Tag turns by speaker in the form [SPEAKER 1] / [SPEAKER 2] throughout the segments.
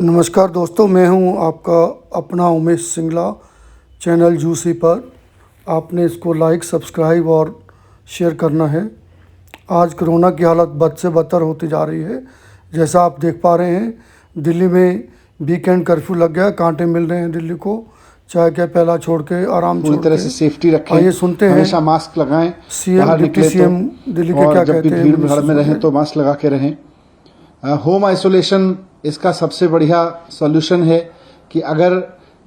[SPEAKER 1] नमस्कार दोस्तों, मैं हूं आपका अपना उमेश सिंगला। चैनल जूसी पर आपने इसको लाइक, सब्सक्राइब और शेयर करना है। आज कोरोना की हालत बद से बदतर होती जा रही है। जैसा आप देख पा रहे हैं, दिल्ली में वीकेंड कर्फ्यू लग गया। कांटे मिल रहे हैं दिल्ली को, चाहे क्या पहला छोड़ के आराम
[SPEAKER 2] पूरी तरह से सेफ्टी रखें।
[SPEAKER 1] आइए सुनते हैं
[SPEAKER 2] हमेशा मास्क लगाएं,
[SPEAKER 1] सीएम
[SPEAKER 2] बाहर
[SPEAKER 1] डिप्टी
[SPEAKER 2] निकले
[SPEAKER 1] सीएम दिल्ली के
[SPEAKER 2] और
[SPEAKER 1] क्या
[SPEAKER 2] जब
[SPEAKER 1] कहते
[SPEAKER 2] भी
[SPEAKER 1] हैं।
[SPEAKER 2] भीड़ भाड़ में रहें तो मास्क लगा के रहें। होम आइसोलेशन इसका सबसे बढ़िया सॉल्यूशन है कि अगर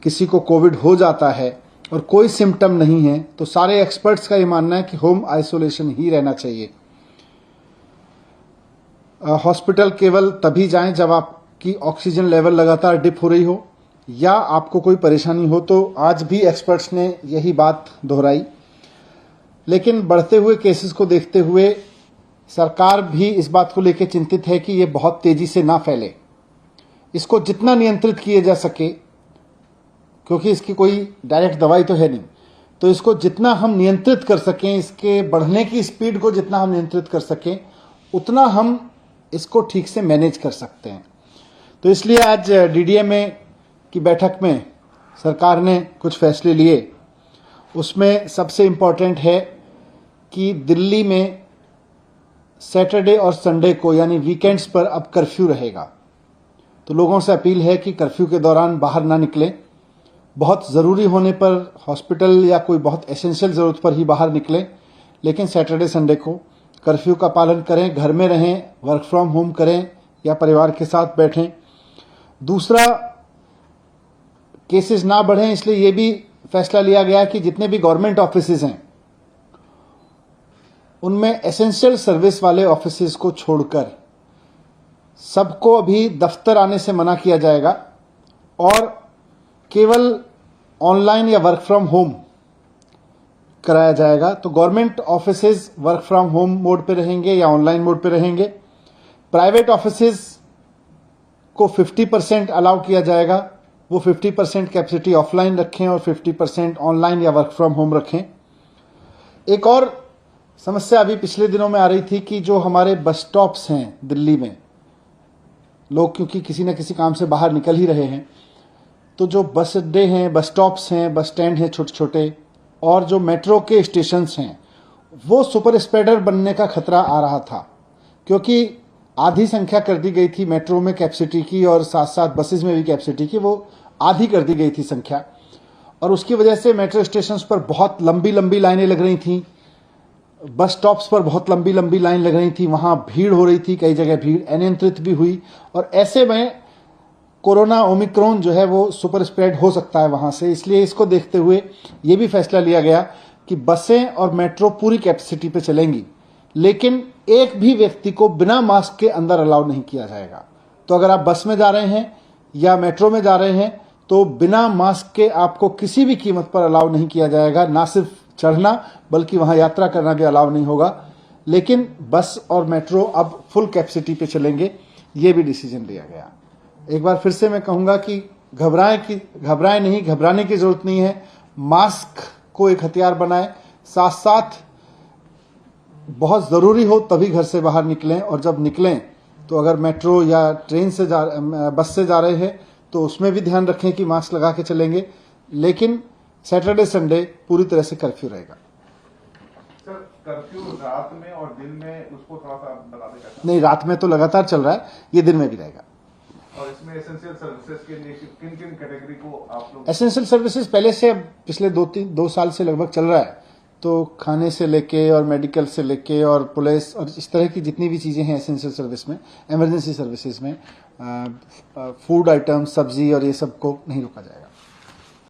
[SPEAKER 2] किसी को कोविड हो जाता है और कोई सिम्टम नहीं है तो सारे एक्सपर्ट्स का ये मानना है कि होम आइसोलेशन ही रहना चाहिए। हॉस्पिटल केवल तभी जाएं जब आपकी ऑक्सीजन लेवल लगातार डिप हो रही हो या आपको कोई परेशानी हो, तो आज भी एक्सपर्ट्स ने यही बात दोहराई। लेकिन बढ़ते हुए केसेस को देखते हुए सरकार भी इस बात को लेकर चिंतित है कि ये बहुत तेजी से ना फैले। इसको जितना नियंत्रित किया जा सके, क्योंकि इसकी कोई डायरेक्ट दवाई तो है नहीं, तो इसको जितना हम नियंत्रित कर सकें, इसके बढ़ने की स्पीड को जितना हम नियंत्रित कर सकें, उतना हम इसको ठीक से मैनेज कर सकते हैं। तो इसलिए आज डीडीएमए की बैठक में सरकार ने कुछ फैसले लिए। उसमें सबसे इम्पॉर्टेंट है कि दिल्ली में सैटरडे और संडे को यानी वीकेंड्स पर अब कर्फ्यू रहेगा। तो लोगों से अपील है कि कर्फ्यू के दौरान बाहर ना निकलें। बहुत ज़रूरी होने पर हॉस्पिटल या कोई बहुत एसेंशियल ज़रूरत पर ही बाहर निकलें, लेकिन सैटरडे संडे को कर्फ्यू का पालन करें, घर में रहें, वर्क फ्रॉम होम करें या परिवार के साथ बैठें। दूसरा, केसेस ना बढ़ें, इसलिए ये भी फैसला लिया गया कि जितने भी गवर्नमेंट ऑफिसेज हैं उनमें एसेंशियल सर्विस वाले ऑफिसेज को छोड़कर सबको अभी दफ्तर आने से मना किया जाएगा और केवल ऑनलाइन या वर्क फ्रॉम होम कराया जाएगा। तो government offices work from home mode पे रहेंगे या ऑनलाइन मोड पे रहेंगे। प्राइवेट ऑफिसेज को 50% अलाउ किया जाएगा। वो 50% कैपेसिटी ऑफलाइन रखें और 50% ऑनलाइन या वर्क फ्रॉम होम रखें। एक और समस्या अभी पिछले दिनों में आ रही थी कि जो हमारे बस स्टॉप्स हैं दिल्ली में, लोग क्योंकि किसी न किसी काम से बाहर निकल ही रहे हैं, तो जो बस अड्डे हैं, बस स्टॉप्स हैं, बस स्टैंड हैं छोटे छोटे, और जो मेट्रो के स्टेशंस हैं, वो सुपर स्प्रेडर बनने का खतरा आ रहा था। क्योंकि आधी संख्या कर दी गई थी मेट्रो में कैपेसिटी की और साथ साथ बसेस में भी कैपेसिटी की, वो आधी कर दी गई थी संख्या, और उसकी वजह से मेट्रो स्टेशंस पर बहुत लंबी लंबी लाइनें लग रही थी, बस स्टॉप्स पर बहुत लंबी लंबी लाइन लग रही थी, वहां भीड़ हो रही थी, कई जगह भीड़ अनियंत्रित भी हुई, और ऐसे में कोरोना ओमिक्रॉन जो है वो सुपर स्प्रेड हो सकता है वहां से। इसलिए इसको देखते हुए ये भी फैसला लिया गया कि बसें और मेट्रो पूरी कैपेसिटी पे चलेंगी, लेकिन एक भी व्यक्ति को बिना मास्क के अंदर अलाउ नहीं किया जाएगा। तो अगर आप बस में जा रहे हैं या मेट्रो में जा रहे हैं तो बिना मास्क के आपको किसी भी कीमत पर अलाउ नहीं किया जाएगा। ना सिर्फ चढ़ना बल्कि वहां यात्रा करना भी अलाउ नहीं होगा। लेकिन बस और मेट्रो अब फुल कैपेसिटी पे चलेंगे, ये भी डिसीजन लिया गया। एक बार फिर से मैं कहूंगा कि घबराएं नहीं, घबराने की जरूरत नहीं है। मास्क को एक हथियार बनाएं, साथ साथ बहुत जरूरी हो तभी घर से बाहर निकलें, और जब निकलें तो अगर मेट्रो या ट्रेन से बस से जा रहे हैं तो उसमें भी ध्यान रखें कि मास्क लगा के चलेंगे। लेकिन सैटरडे संडे पूरी तरह से कर्फ्यू रहेगा।
[SPEAKER 3] सर, कर्फ्यू रात में और दिन में उसको थोड़ा सा बता दें।
[SPEAKER 2] नहीं, रात में तो लगातार चल रहा है, ये दिन में भी रहेगा।
[SPEAKER 3] और इसमें एसेंशियल सर्विसेज के लिए किन किन कैटेगरी को आप लोग?
[SPEAKER 2] एसेंशियल सर्विसेज पहले से पिछले 2 साल से लगभग चल रहा है। तो खाने से लेके और मेडिकल से लेके और पुलिस और इस तरह की जितनी भी चीज़ें हैं एसेंशियल सर्विस में, इमरजेंसी सर्विसेज में, फूड आइटम, सब्जी और ये सब को नहीं रोका जाएगा।